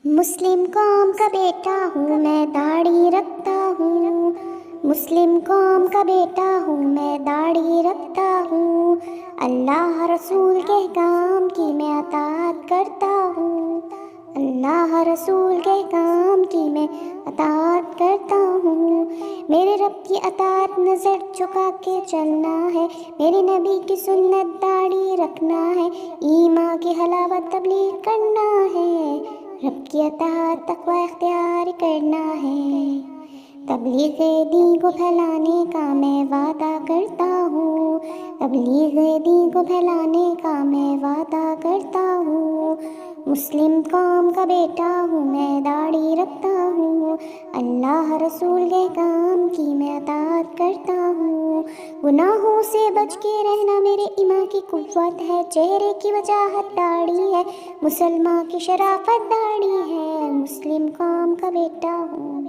مسلم قوم کا بیٹا ہوں میں، داڑھی رکھتا ہوں۔ مسلم قوم کا بیٹا ہوں میں، داڑھی رکھتا ہوں۔ اللہ رسول کے کام کی میں اطاعت کرتا ہوں۔ اللہ رسول کے کام کی میں اطاعت کرتا ہوں۔ میرے رب کی اطاعت نظر جھکا کے چلنا ہے، میرے نبی کی سنت داڑھی رکھنا ہے، ایمان کی حلاوت تبلیغ کرنا ہے، رب کی اطاعت تقوی اختیار کرنا ہے۔ تبلیغ دین کو پھیلانے کا میں وعدہ کرتا ہوں۔ تبلیغ دین کو پھیلانے کا میں وعدہ کرتا ہوں۔ مسلم قوم کا بیٹا ہوں میں، داڑھی رکھتا ہوں۔ اللہ رسول کے کام کی میں اطاعت کرتا ہوں۔ گناہوں سے بچ کے رہنا میرے ایمان کی قوت ہے، چہرے کی وجاہت داڑھی ہے، مسلمان کی شرافت داڑھی ہے۔ مسلم قوم کا بیٹا ہوں،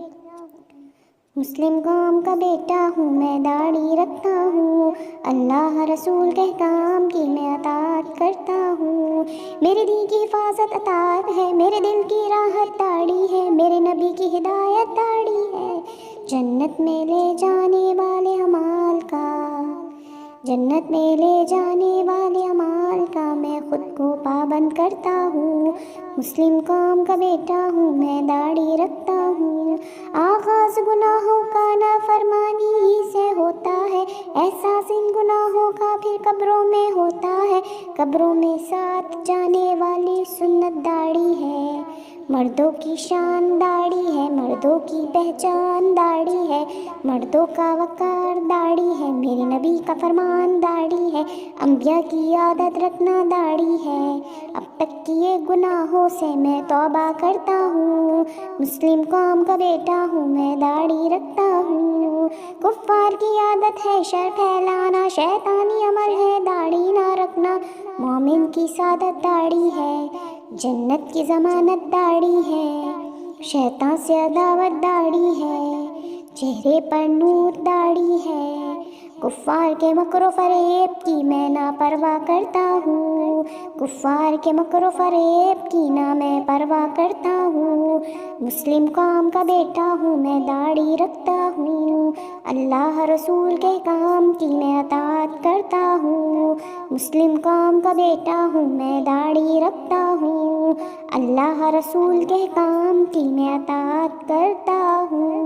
مسلم قوم کا بیٹا ہوں میں، داڑھی رکھتا ہوں۔ اللہ رسول کے کام کی میں اطاعت کرتا ہوں۔ میرے دین کی حفاظت اطاعت ہے، میرے دل کی راحت داڑھی ہے، میرے نبی کی ہدایت داڑھی ہے۔ جنت میں لے جانے والے اعمال کا، جنت میں لے جانے والے اعمال کا میں خود کو پابند کرتا ہوں۔ مسلم قوم کا بیٹا ہوں میں، داڑھی رکھتا ہوں۔ آغاز گناہوں کا نافرمانی ہی سے ہوتا ہے، احساس ان گناہوں کا پھر قبروں میں ہوتا ہے۔ قبروں میں ساتھ جانے والی سنت داڑھی ہے، مردوں کی شان داڑھی ہے، مردوں کی پہچان داڑھی ہے، مردوں کا وقار داڑھی ہے، میرے نبی کا فرمان داڑھی ہے، انبیاء کی عادت رکھنا داڑھی ہے۔ اب تک کیے گناہوں سے میں توبہ کرتا ہوں۔ مسلم قوم کا بیٹا ہوں میں، داڑھی رکھتا ہوں۔ کفار کی عادت ہے شر پھیلانا، شیطانی عمل ہے داڑھی نہ رکھنا، مومن کی سعادت داڑھی ہے، جنت کی ضمانت داڑھی ہے، شیطان سے عداوت داڑھی ہے، چہرے پر نور داڑھی ہے۔ کفار کے مکر و فریب کی میں نہ پرواہ کرتا ہوں، کفار کے مکر و فریب کی نہ میں پرواہ کرتا ہوں۔ مسلم قوم کا بیٹا ہوں میں، داڑھی رکھتا ہوں۔ اللہ رسول کے کام کی میں اطاعت کرتا ہوں۔ مسلم قوم کا بیٹا ہوں میں، داڑھی رکھتا ہوں۔ اللہ رسول کے کام کی میں اطاعت کرتا ہوں۔